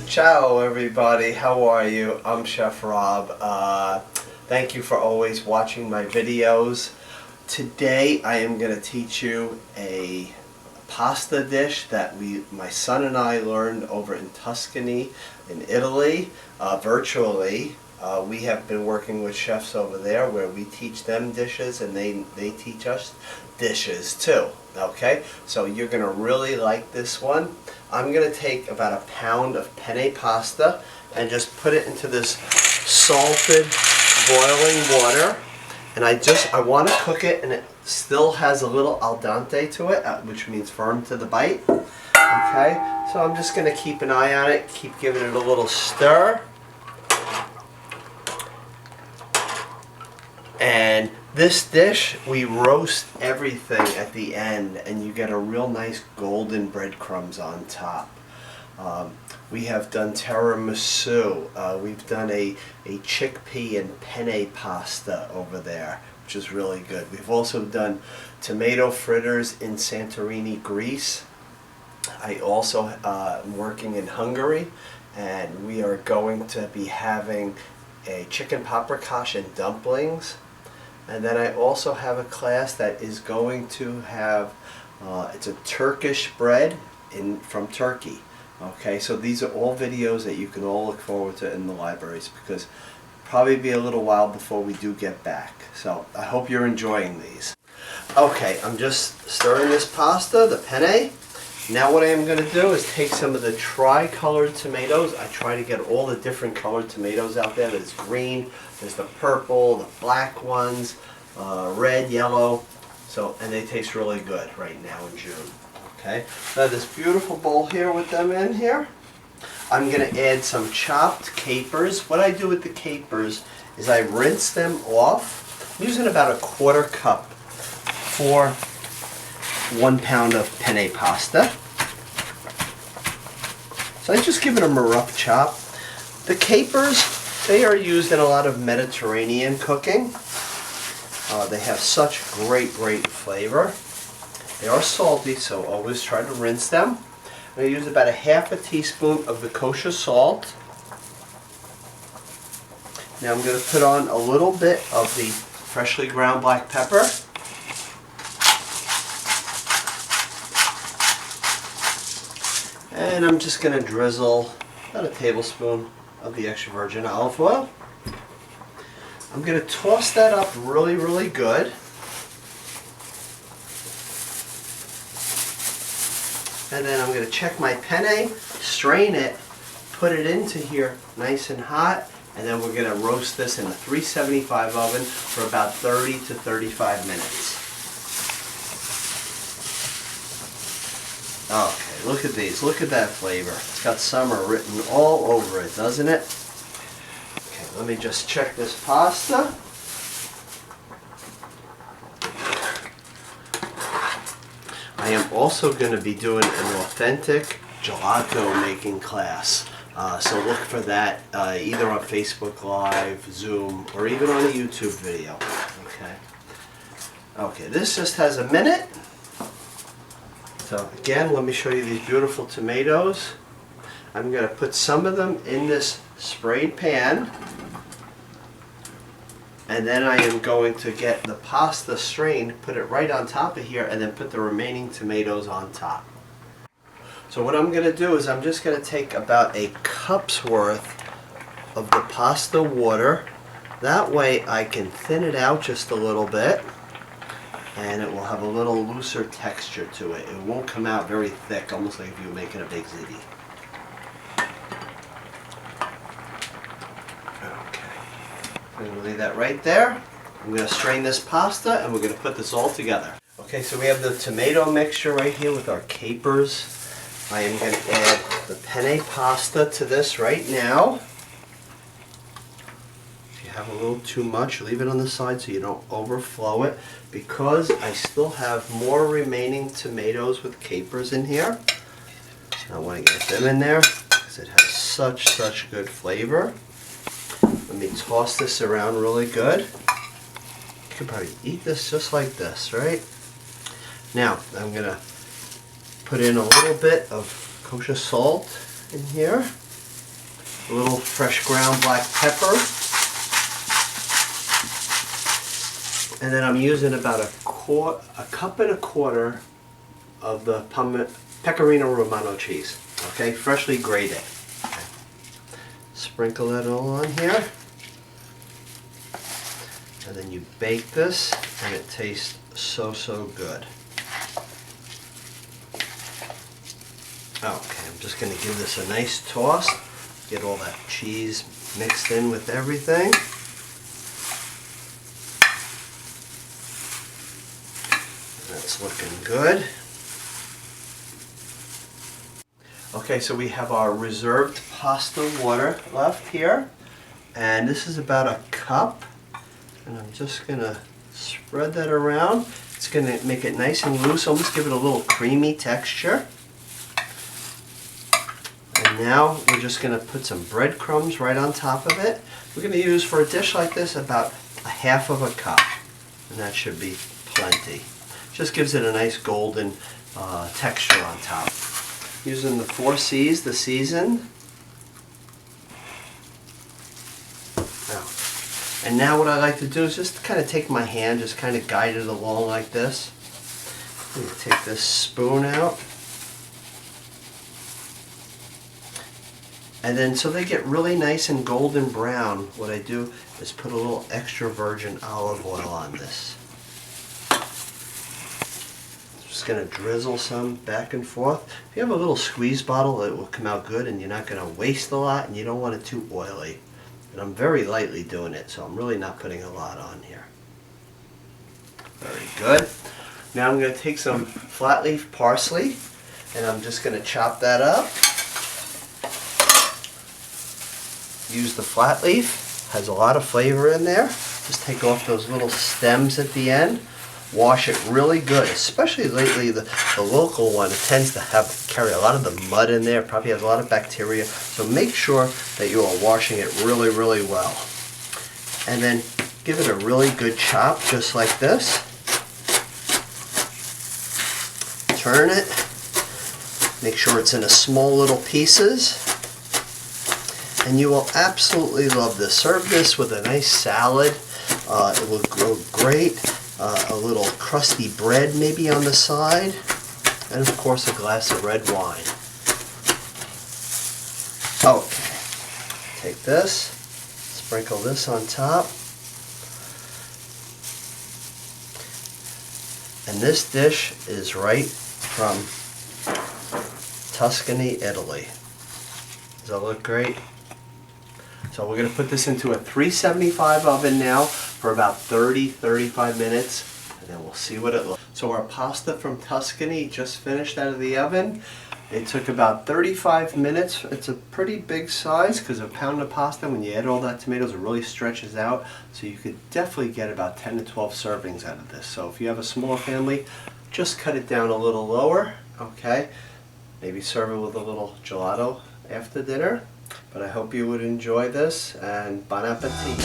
Ciao everybody, how are you? I'm Chef Rob. Thank you for always watching my videos. Today I am going to teach you a pasta dish that my son and I learned over in Tuscany in Italy, virtually. We have been working with chefs over there where we teach them dishes and they teach us dishes too. Okay, so you're going to really like this one. I'm going to take about a pound of penne pasta and just put it into this salted boiling water. And I want to cook it and it still has a little al dente to it, which means firm to the bite. Okay, so I'm just going to keep an eye on it, keep giving it a little stir. And this dish, we roast everything at the end and you get a real nice golden breadcrumbs on top. We have done tiramisu, we've done a chickpea and penne pasta over there, which is really good. We've also done tomato fritters in Santorini, Greece. I also am working in Hungary, and we are going to be having a chicken paprikash and dumplings. And then I also have a class that is going to have, it's a Turkish bread from Turkey. Okay, so these are all videos that you can all look forward to in the libraries because it'll probably be a little while before we do get back. So I hope you're enjoying these. Okay, I'm just stirring this pasta, the penne. Now what I am going to do is take some of the tri-colored tomatoes. I try to get all the different colored tomatoes out there. There's green, there's the purple, the black ones, red, yellow. And they taste really good right now in June. Okay, so I have this beautiful bowl here with them in here. I'm going to add some chopped capers. What I do with the capers is I rinse them off. I'm using about a quarter cup for 1 pound of penne pasta. So I just give them a rough chop. The capers, they are used in a lot of Mediterranean cooking. They have such great flavor. They are salty, so always try to rinse them. I'm going to use about a half a teaspoon of the kosher salt. Now I'm going to put on a little bit of the freshly ground black pepper. And I'm just going to drizzle about a tablespoon of the extra virgin olive oil. I'm going to toss that up really good. And then I'm going to check my penne, strain it, put it into here nice and hot, and then we're going to roast this in a 375 oven for about 30 to 35 minutes. Okay, look at these. Look at that flavor. It's got summer written all over it, doesn't it? Okay, let me just check this pasta. I am also going to be doing an authentic gelato making class. So look for that either on Facebook Live, Zoom, or even on a YouTube video. Okay, this just has a minute. So again, let me show you these beautiful tomatoes. I'm going to put some of them in this sprayed pan. And then I am going to get the pasta strained, put it right on top of here, and then put the remaining tomatoes on top. So what I'm going to do is I'm just going to take about a cup's worth of the pasta water. That way I can thin it out just a little bit, and it will have a little looser texture to it. It won't come out very thick, almost like if you were making a big ziti. I'm going to leave that right there. I'm going to strain this pasta and we're going to put this all together. Okay, so we have the tomato mixture right here with our capers. I am going to add the penne pasta to this right now. If you have a little too much, leave it on the side so you don't overflow it. Because I still have more remaining tomatoes with capers in here, I want to get them in there because it has such good flavor. Let me toss this around really good. You can probably eat this just like this, right? Now, I'm going to put in a little bit of kosher salt in here, a little fresh ground black pepper, and then I'm using about a cup and a quarter of the Pecorino Romano cheese, okay, freshly grated. Okay. Sprinkle it all on here, and then you bake this, and it tastes so good. Okay, I'm just going to give this a nice toss, get all that cheese mixed in with everything. That's looking good. Okay, so we have our reserved pasta water left here, and this is about a cup, and I'm just going to spread that around. It's going to make it nice and loose, almost give it a little creamy texture. And now we're just going to put some breadcrumbs right on top of it. We're going to use, for a dish like this, about a half of a cup, and that should be plenty. Just gives it a nice golden texture on top. Using the 4 C's, the season. And now what I like to do is just kind of take my hand, just kind of guide it along like this. Take this spoon out. And then so they get really nice and golden brown, what I do is put a little extra virgin olive oil on this. Just going to drizzle some back and forth. If you have a little squeeze bottle, it will come out good, and you're not going to waste a lot, and you don't want it too oily. And I'm very lightly doing it, so I'm really not putting a lot on here. Very good. Now I'm going to take some flat leaf parsley, and I'm just going to chop that up. Use the flat leaf, has a lot of flavor in there. Just take off those little stems at the end. Wash it really good, especially lately the local one. It tends to carry a lot of the mud in there, probably has a lot of bacteria. So make sure that you are washing it really well. And then give it a really good chop, just like this. Turn it. Make sure it's in a small little pieces. And you will absolutely love this. Serve this with a nice salad. It will go great. A little crusty bread maybe on the side, and of course a glass of red wine. Okay, take this, sprinkle this on top, and this dish is right from Tuscany, Italy. Does that look great? So we're going to put this into a 375 oven now for about 30-35 minutes, and then we'll see what it looks like. So our pasta from Tuscany just finished out of the oven. It took about 35 minutes. It's a pretty big size because a pound of pasta, when you add all that tomatoes, it really stretches out. So you could definitely get about 10 to 12 servings out of this. So if you have a small family, just cut it down a little lower, okay? Maybe serve it with a little gelato after dinner. But I hope you would enjoy this, and bon appetit.